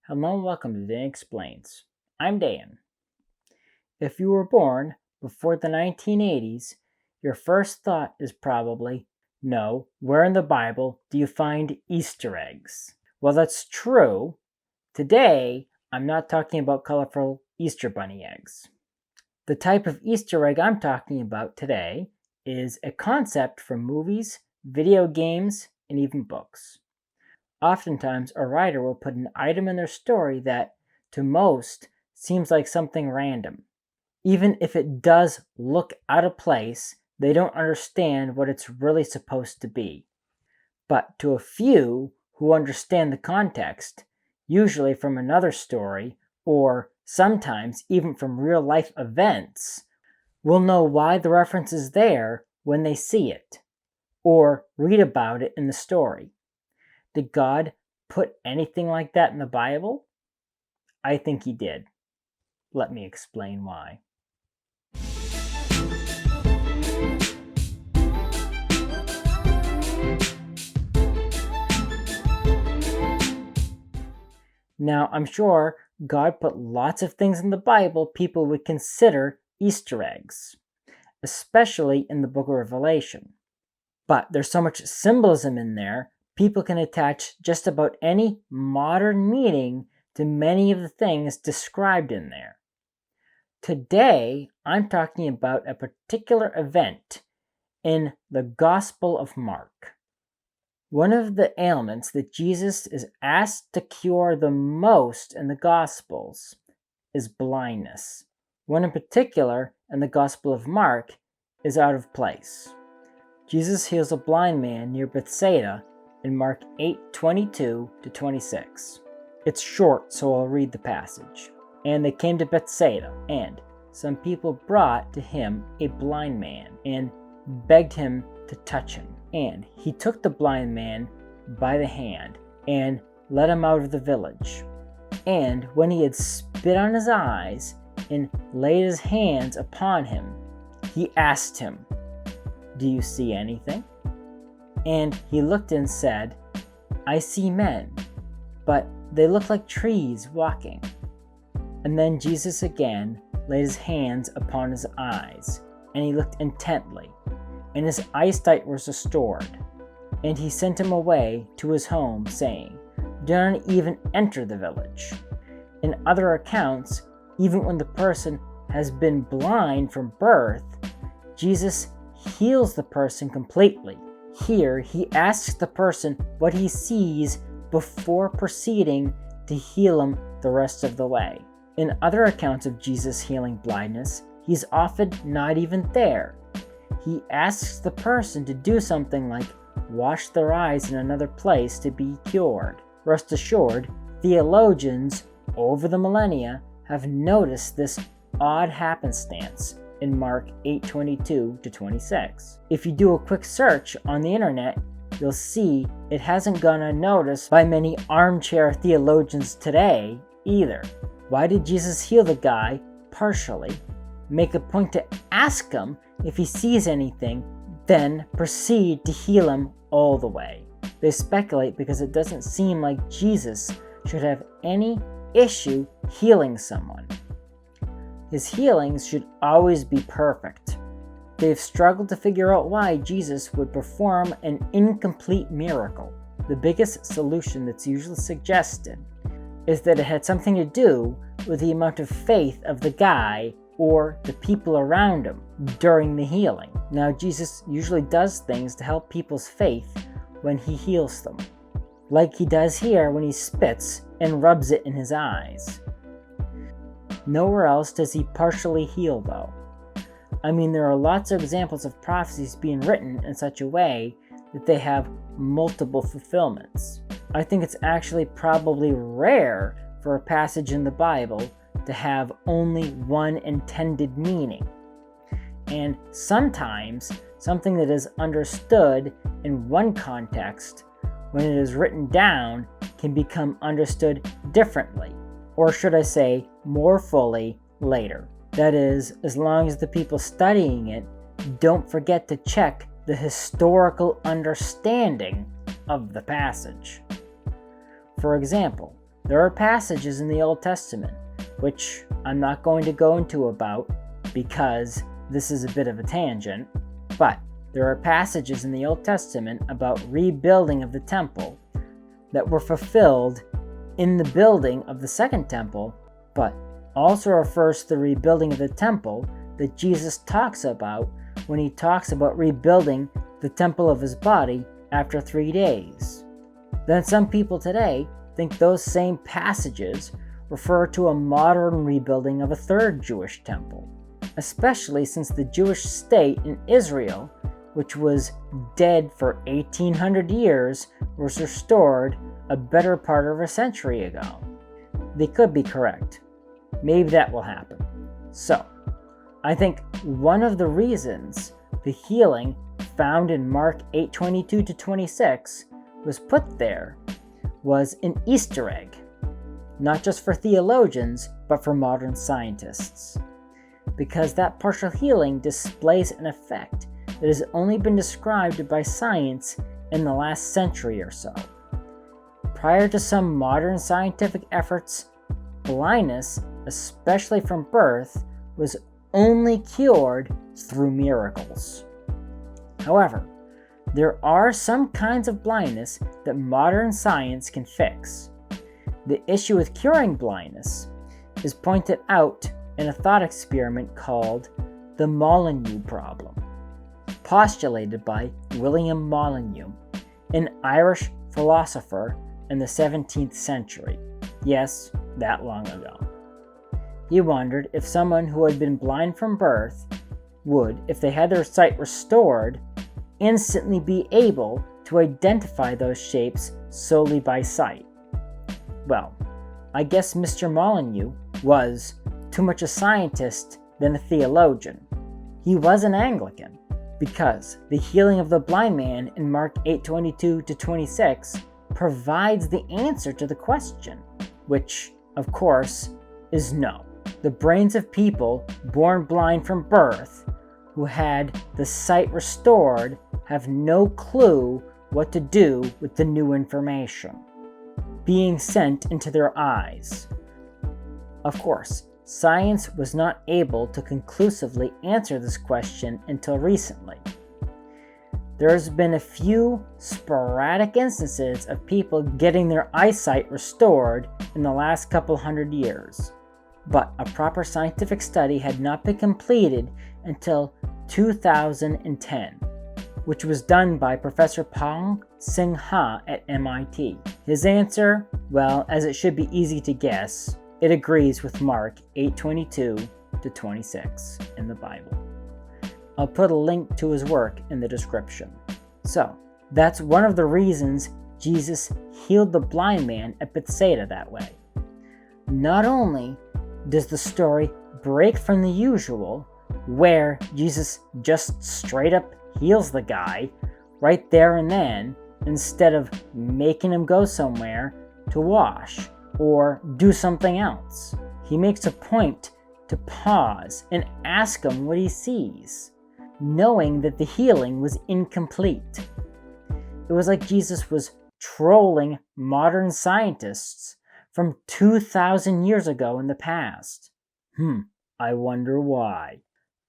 Hello and welcome to Dan Explains. I'm Dan. If you were born before the 1980s, your first thought is probably, no, where in the Bible do you find Easter eggs? Well, that's true. Today, I'm not talking about colorful Easter bunny eggs. The type of Easter egg I'm talking about today is a concept from movies, video games, and even books. Oftentimes, a writer will put an item in their story that, to most, seems like something random. Even if it does look out of place, they don't understand what it's really supposed to be. But to a few who understand the context, usually from another story, or sometimes even from real life events, will know why the reference is there when they see it, or read about it in the story. Did God put anything like that in the Bible? I think he did. Let me explain why. Now, I'm sure God put lots of things in the Bible people would consider Easter eggs, especially in the book of Revelation. But there's so much symbolism in there, people can attach just about any modern meaning to many of the things described in there. Today, I'm talking about a particular event in the Gospel of Mark. One of the ailments that Jesus is asked to cure the most in the Gospels is blindness. One in particular in the Gospel of Mark is out of place. Jesus heals a blind man near Bethsaida in Mark 8:22-26. It's short, so I'll read the passage. And they came to Bethsaida, and some people brought to him a blind man, and begged him to touch him. And he took the blind man by the hand, and led him out of the village. And when he had spit on his eyes, and laid his hands upon him, he asked him, "Do you see anything?" And he looked and said, "I see men, but they look like trees walking." And then Jesus again laid his hands upon his eyes, and he looked intently, and his eyesight was restored. And he sent him away to his home, saying, "Do not even enter the village." In other accounts, even when the person has been blind from birth, Jesus heals the person completely. Here, he asks the person what he sees before proceeding to heal him the rest of the way. In other accounts of Jesus healing blindness, he's often not even there. He asks the person to do something like wash their eyes in another place to be cured. Rest assured, theologians over the millennia have noticed this odd happenstance in Mark 8:22-26. If you do a quick search on the internet, you'll see it hasn't gone unnoticed by many armchair theologians today either. Why did Jesus heal the guy partially, make a point to ask him if he sees anything, then proceed to heal him all the way? They speculate because it doesn't seem like Jesus should have any issue healing someone. His healings should always be perfect. They've struggled to figure out why Jesus would perform an incomplete miracle. The biggest solution that's usually suggested is that it had something to do with the amount of faith of the guy or the people around him during the healing. Now, Jesus usually does things to help people's faith when he heals them, like he does here when he spits and rubs it in his eyes. Nowhere else does he partially heal, though. I mean, there are lots of examples of prophecies being written in such a way that they have multiple fulfillments. I think it's actually probably rare for a passage in the Bible to have only one intended meaning. And sometimes something that is understood in one context, when it is written down, can become understood differently, or should I say, more fully later. That is, as long as the people studying it don't forget to check the historical understanding of the passage. For example, There are passages in the Old Testament, which I'm not going to go into about because this is a bit of a tangent, but there are passages in the Old Testament about rebuilding of the temple that were fulfilled in the building of the second temple, but also refers to the rebuilding of the temple that Jesus talks about when he talks about rebuilding the temple of his body after 3 days. Then some people today think those same passages refer to a modern rebuilding of a third Jewish temple, especially since the Jewish state in Israel, which was dead for 1800 years, was restored a better part of a century ago. They could be correct. Maybe that will happen. So, I think one of the reasons the healing found in Mark 8:22-26 was put there was an Easter egg, not just for theologians, but for modern scientists. Because that partial healing displays an effect that has only been described by science in the last century or so. Prior to some modern scientific efforts, blindness, especially from birth, was only cured through miracles. However, there are some kinds of blindness that modern science can fix. The issue with curing blindness is pointed out in a thought experiment called the Mulleneux Problem, postulated by William Mulleneux, an Irish philosopher in the 17th century. Yes, that long ago. He wondered if someone who had been blind from birth would, if they had their sight restored, instantly be able to identify those shapes solely by sight. Well, I guess Mr. Mulleneux was too much a scientist than a theologian. He was an Anglican, because the healing of the blind man in Mark 8:22-26 provides the answer to the question, which, of course, is no. The brains of people born blind from birth who had the sight restored have no clue what to do with the new information being sent into their eyes. Of course, science was not able to conclusively answer this question until recently. There's been a few sporadic instances of people getting their eyesight restored in the last couple hundred years, but a proper scientific study had not been completed until 2010, which was done by Professor Pawan Sinha at MIT. His answer, well, as it should be easy to guess, it agrees with Mark 8:22-26 in the Bible. I'll put a link to his work in the description. So, that's one of the reasons Jesus healed the blind man at Bethsaida that way. Not only does the story break from the usual, where Jesus just straight up heals the guy right there and then, instead of making him go somewhere to wash or do something else. He makes a point to pause and ask him what he sees, knowing that the healing was incomplete. It was like Jesus was trolling modern scientists from 2,000 years ago in the past. I wonder why.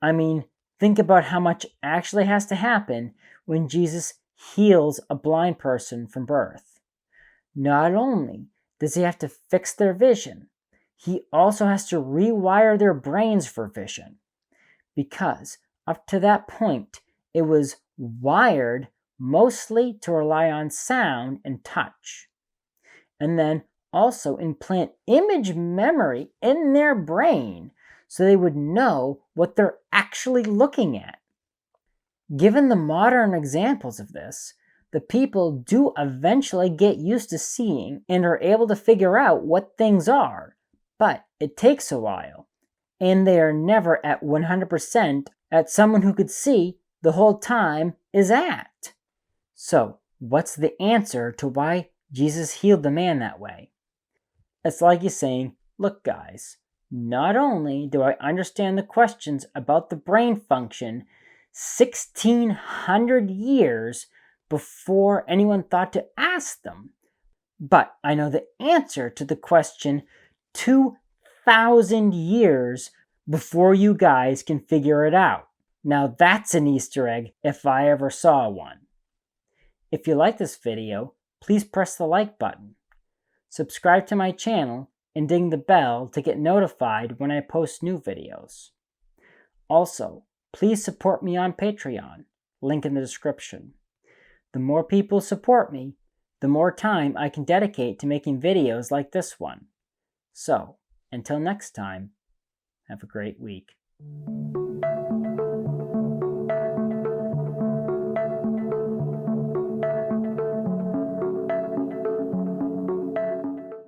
I mean, think about how much actually has to happen when Jesus heals a blind person from birth. Not only does he have to fix their vision, he also has to rewire their brains for vision, because up to that point, it was wired mostly to rely on sound and touch, and then also implant image memory in their brain so they would know what they're actually looking at. Given the modern examples of this, the people do eventually get used to seeing and are able to figure out what things are, but it takes a while, and they are never at 100% at someone who could see the whole time is at. So, what's the answer to why Jesus healed the man that way? It's like he's saying, look guys, not only do I understand the questions about the brain function 1,600 years before anyone thought to ask them, But I know the answer to the question 2,000 years before you guys can figure it out. Now that's an Easter egg if I ever saw one. If you like this video, please press the like button. Subscribe to my channel and ding the bell to get notified when I post new videos. Also, please support me on Patreon, link in the description. The more people support me, the more time I can dedicate to making videos like this one. So, until next time, have a great week.